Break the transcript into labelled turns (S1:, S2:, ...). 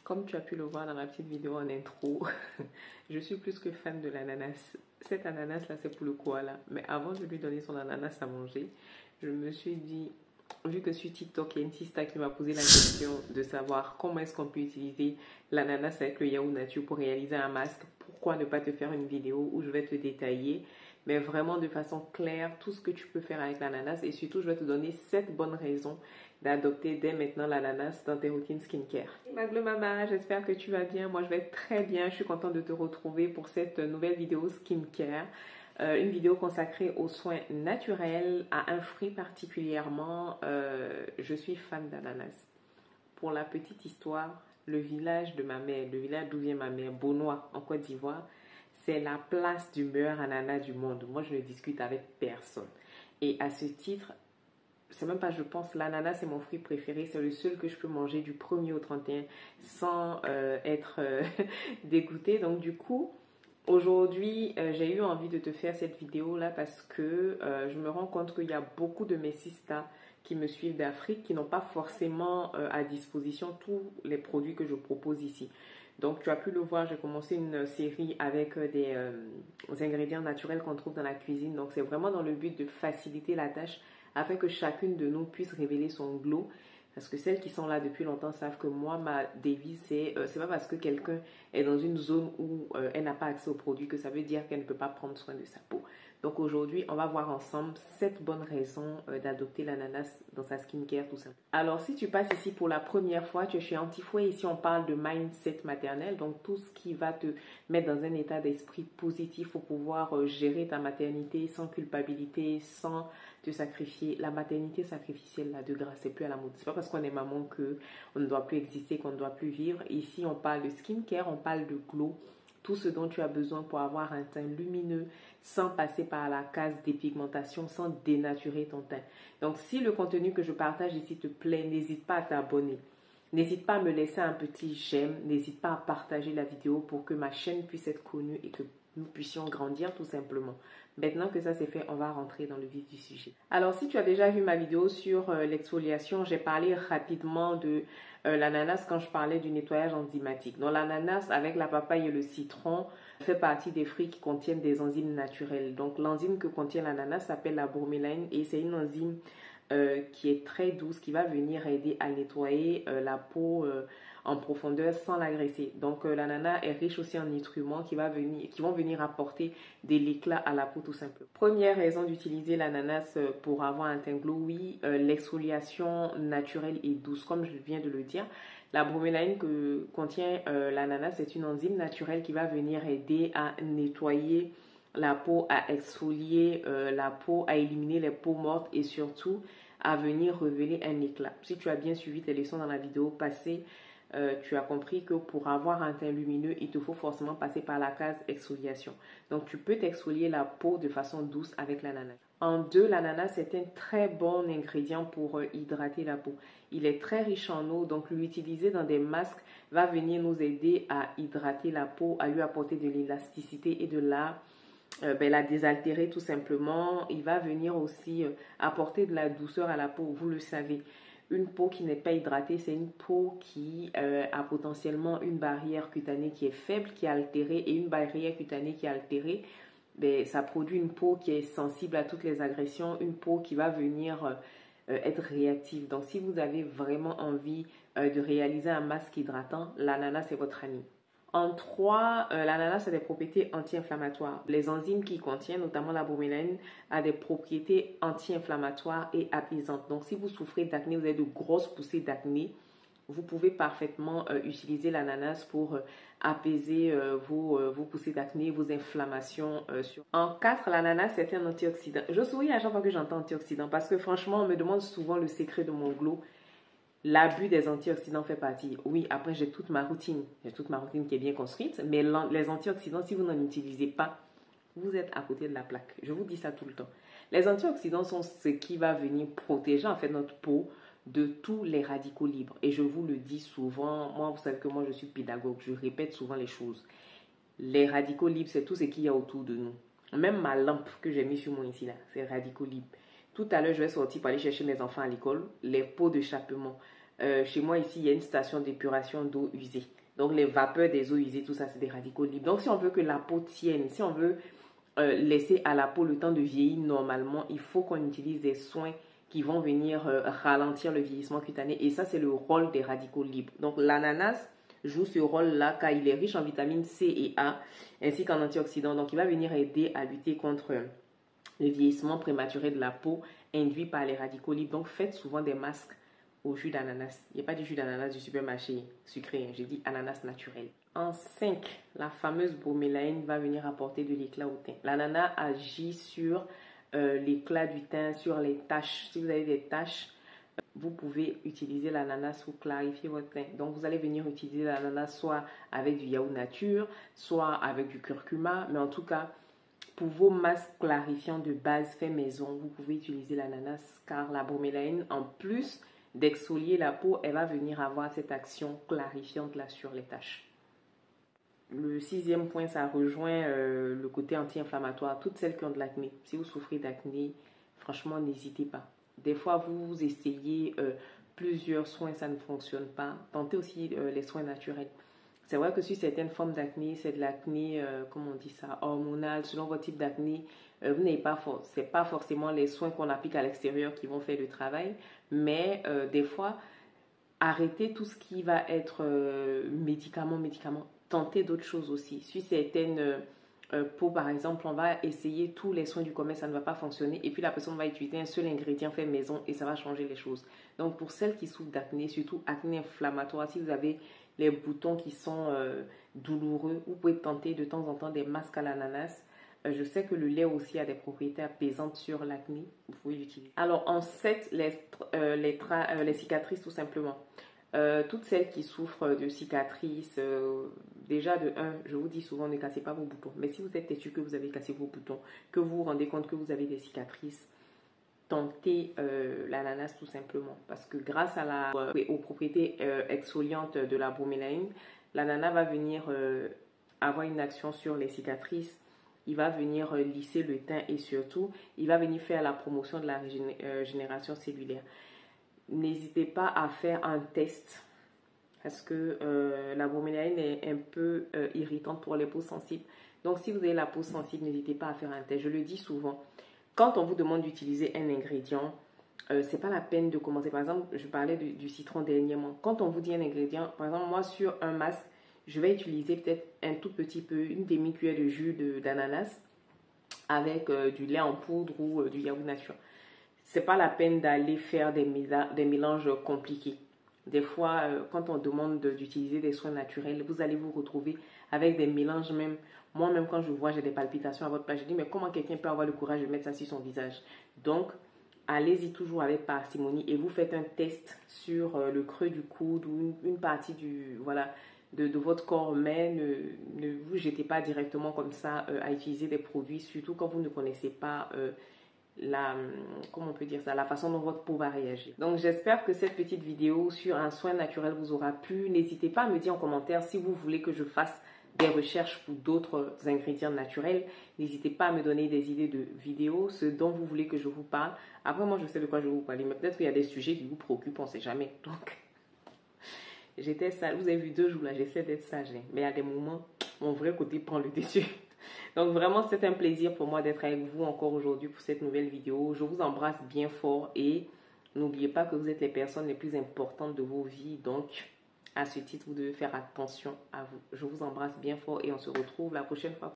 S1: Comme tu as pu le voir dans la petite vidéo en intro, je suis plus que fan de l'ananas. Cet ananas là c'est pour le koala. Mais avant de lui donner son ananas à manger, je me suis dit, vu que sur TikTok il y a une sista qui m'a posé la question de savoir comment est-ce qu'on peut utiliser l'ananas avec le yaourt nature pour réaliser un masque, pourquoi ne pas te faire une vidéo où je vais te détailler, mais vraiment de façon claire, tout ce que tu peux faire avec l'ananas, et surtout je vais te donner 7 bonnes raisons d'adopter dès maintenant l'ananas dans tes routines skincare. Magle Mama, j'espère que tu vas bien. Moi je vais très bien, je suis contente de te retrouver pour cette nouvelle vidéo skincare. Une vidéo consacrée aux soins naturels, à un fruit particulièrement. Je suis fan d'ananas. Pour la petite histoire, le village de ma mère, le village d'où vient ma mère, Bonois, en Côte d'Ivoire, c'est la place du meilleur ananas du monde. Moi, je ne discute avec personne. Et à ce titre, c'est même pas je pense, l'ananas c'est mon fruit préféré. C'est le seul que je peux manger du 1er au 31 sans être dégoûtée. Donc du coup, aujourd'hui, j'ai eu envie de te faire cette vidéo là parce que je me rends compte qu'il y a beaucoup de mes sistas qui me suivent d'Afrique qui n'ont pas forcément à disposition tous les produits que je propose ici. Donc tu as pu le voir, j'ai commencé une série avec des ingrédients naturels qu'on trouve dans la cuisine. Donc c'est vraiment dans le but de faciliter la tâche afin que chacune de nous puisse révéler son glow. Parce que celles qui sont là depuis longtemps savent que moi, ma devise, c'est pas parce que quelqu'un est dans une zone où elle n'a pas accès aux produits que ça veut dire qu'elle ne peut pas prendre soin de sa peau. Donc aujourd'hui, on va voir ensemble 7 bonnes raisons d'adopter l'ananas dans sa skincare, tout ça. Alors si tu passes ici pour la première fois, tu es chez Antifouet. Ici, on parle de mindset maternel. Donc tout ce qui va te mettre dans un état d'esprit positif pour pouvoir gérer ta maternité sans culpabilité, sans te sacrifier. La maternité sacrificielle, là, de grâce, c'est plus à la mode. C'est pas parce qu'on est maman qu'on ne doit plus exister, qu'on ne doit plus vivre. Ici, on parle de skincare, on parle de glow. Tout ce dont tu as besoin pour avoir un teint lumineux sans passer par la case dépigmentation, sans dénaturer ton teint. Donc, si le contenu que je partage ici te plaît, n'hésite pas à t'abonner. N'hésite pas à me laisser un petit j'aime. N'hésite pas à partager la vidéo pour que ma chaîne puisse être connue et que nous puissions grandir tout simplement. Maintenant que ça c'est fait, on va rentrer dans le vif du sujet. Alors, si tu as déjà vu ma vidéo sur l'exfoliation, j'ai parlé rapidement de l'ananas quand je parlais du nettoyage enzymatique. Donc, l'ananas avec la papaye et le citron fait partie des fruits qui contiennent des enzymes naturelles. Donc, l'enzyme que contient l'ananas s'appelle la broméline et c'est une enzyme qui est très douce, qui va venir aider à nettoyer la peau en profondeur sans l'agresser. Donc l'ananas est riche aussi en nutriments qui vont venir apporter de l'éclat à la peau tout simplement. Première raison d'utiliser l'ananas pour avoir un teint glow, oui, l'exfoliation naturelle et douce, comme je viens de le dire. La broméline que contient l'ananas, c'est une enzyme naturelle qui va venir aider à nettoyer la peau, à exfolier la peau, à éliminer les peaux mortes et surtout à venir révéler un éclat. Si tu as bien suivi tes leçons dans la vidéo passée, tu as compris que pour avoir un teint lumineux, il te faut forcément passer par la case exfoliation. Donc tu peux t'exfolier la peau de façon douce avec l'ananas. En deux, l'ananas est un très bon ingrédient pour hydrater la peau. Il est très riche en eau, donc l'utiliser dans des masques va venir nous aider à hydrater la peau, à lui apporter de l'élasticité et de la désaltérer tout simplement. Il va venir aussi apporter de la douceur à la peau. Vous le savez, une peau qui n'est pas hydratée, c'est une peau qui a potentiellement une barrière cutanée qui est faible, qui est altérée, et une barrière cutanée qui est altérée, ça produit une peau qui est sensible à toutes les agressions, une peau qui va venir être réactive. Donc si vous avez vraiment envie de réaliser un masque hydratant, l'ananas est votre ami. En 3, l'ananas a des propriétés anti-inflammatoires. Les enzymes qu'il contient, notamment la broméline, a des propriétés anti-inflammatoires et apaisantes. Donc, si vous souffrez d'acné, vous avez de grosses poussées d'acné, vous pouvez parfaitement utiliser l'ananas pour apaiser vos poussées d'acné, vos inflammations. En 4, l'ananas est un antioxydant. Je souris à chaque fois que j'entends antioxydant parce que franchement, on me demande souvent le secret de mon glow. L'abus des antioxydants fait partie. Oui, après, j'ai toute ma routine. J'ai toute ma routine qui est bien construite. Mais les antioxydants, si vous n'en utilisez pas, vous êtes à côté de la plaque. Je vous dis ça tout le temps. Les antioxydants sont ce qui va venir protéger en fait notre peau de tous les radicaux libres. Et je vous le dis souvent. Moi, vous savez que moi, je suis pédagogue. Je répète souvent les choses. Les radicaux libres, c'est tout ce qu'il y a autour de nous. Même ma lampe que j'ai mis sur moi ici, là, c'est radicaux libres. Tout à l'heure, je vais sortir pour aller chercher mes enfants à l'école. Les pots d'échappement. Chez moi, ici, il y a une station d'épuration d'eau usée. Donc, les vapeurs des eaux usées, tout ça, c'est des radicaux libres. Donc, si on veut que la peau tienne, si on veut laisser à la peau le temps de vieillir normalement, il faut qu'on utilise des soins qui vont venir ralentir le vieillissement cutané. Et ça, c'est le rôle des radicaux libres. Donc, l'ananas joue ce rôle-là car il est riche en vitamines C et A, ainsi qu'en antioxydants. Donc, il va venir aider à lutter contre le vieillissement prématuré de la peau induit par les radicaux libres. Donc, faites souvent des masques au jus d'ananas. Il n'y a pas du jus d'ananas du supermarché sucré, j'ai dit ananas naturel. En 5, la fameuse bromélaïne va venir apporter de l'éclat au teint. L'ananas agit sur l'éclat du teint, sur les taches. Si vous avez des taches, vous pouvez utiliser l'ananas pour clarifier votre teint. Donc, vous allez venir utiliser l'ananas soit avec du yaourt nature, soit avec du curcuma. Mais en tout cas, pour vos masques clarifiants de base fait maison, vous pouvez utiliser l'ananas car la bromélaïne, en plus d'exfolier la peau, elle va venir avoir cette action clarifiante là sur les taches. Le 6e point, ça rejoint le côté anti-inflammatoire. Toutes celles qui ont de l'acné, si vous souffrez d'acné, franchement, n'hésitez pas. Des fois, vous essayez plusieurs soins, ça ne fonctionne pas. Tentez aussi les soins naturels. C'est vrai que sur certaines formes d'acné, c'est de l'acné, comment on dit ça, hormonal, selon votre type d'acné, vous n'avez pas, c'est pas forcément les soins qu'on applique à l'extérieur qui vont faire le travail, mais des fois, arrêtez tout ce qui va être médicaments, tentez d'autres choses aussi. Sur certaines peaux, par exemple, on va essayer tous les soins du commerce, ça ne va pas fonctionner, et puis la personne va utiliser un seul ingrédient fait maison et ça va changer les choses. Donc, pour celles qui souffrent d'acné, surtout acné inflammatoire, si vous avez les boutons qui sont douloureux, vous pouvez tenter de temps en temps des masques à l'ananas. Je sais que le lait aussi a des propriétés apaisantes sur l'acné. Vous pouvez l'utiliser. Alors, en 7, les cicatrices tout simplement. Toutes celles qui souffrent de cicatrices, déjà de 1, je vous dis souvent ne cassez pas vos boutons. Mais si vous êtes têtu que vous avez cassé vos boutons, que vous vous rendez compte que vous avez des cicatrices, tentez l'ananas tout simplement. Parce que grâce à aux propriétés exfoliantes de la bromélaïne, l'ananas va venir avoir une action sur les cicatrices. Il va venir lisser le teint et surtout, il va venir faire la promotion de la régénération cellulaire. N'hésitez pas à faire un test parce que la bromélaïne est un peu irritante pour les peaux sensibles. Donc, si vous avez la peau sensible, n'hésitez pas à faire un test. Je le dis souvent. Quand on vous demande d'utiliser un ingrédient, c'est pas la peine de commencer. Par exemple, je parlais du citron dernièrement. Quand on vous dit un ingrédient, par exemple, moi, sur un masque, je vais utiliser peut-être un tout petit peu, une demi-cuillère de jus d'ananas avec du lait en poudre ou du yaourt nature. C'est pas la peine d'aller faire des mélanges compliqués. Des fois, quand on demande d'utiliser des soins naturels, vous allez vous retrouver avec des mélanges même. Moi-même, quand je vois, j'ai des palpitations à votre place. Je dis, mais comment quelqu'un peut avoir le courage de mettre ça sur son visage? Donc, allez-y toujours avec parcimonie et vous faites un test sur le creux du coude ou une partie de votre corps, mais ne vous jetez pas directement comme ça à utiliser des produits, surtout quand vous ne connaissez pas comment on peut dire ça, la façon dont votre peau va réagir. Donc j'espère que cette petite vidéo sur un soin naturel vous aura plu. N'hésitez pas à me dire en commentaire si vous voulez que je fasse des recherches pour d'autres ingrédients naturels. N'hésitez pas à me donner des idées de vidéos, ce dont vous voulez que je vous parle. Après, moi, je sais de quoi je vais vous parler, mais peut-être qu'il y a des sujets qui vous préoccupent, on ne sait jamais. Donc, j'étais sage. Vous avez vu 2 jours là, j'essaie d'être sage. Hein. Mais à des moments, mon vrai côté prend le dessus. Donc, vraiment, c'est un plaisir pour moi d'être avec vous encore aujourd'hui pour cette nouvelle vidéo. Je vous embrasse bien fort et n'oubliez pas que vous êtes les personnes les plus importantes de vos vies. Donc, à ce titre, vous devez faire attention à vous. Je vous embrasse bien fort et on se retrouve la prochaine fois.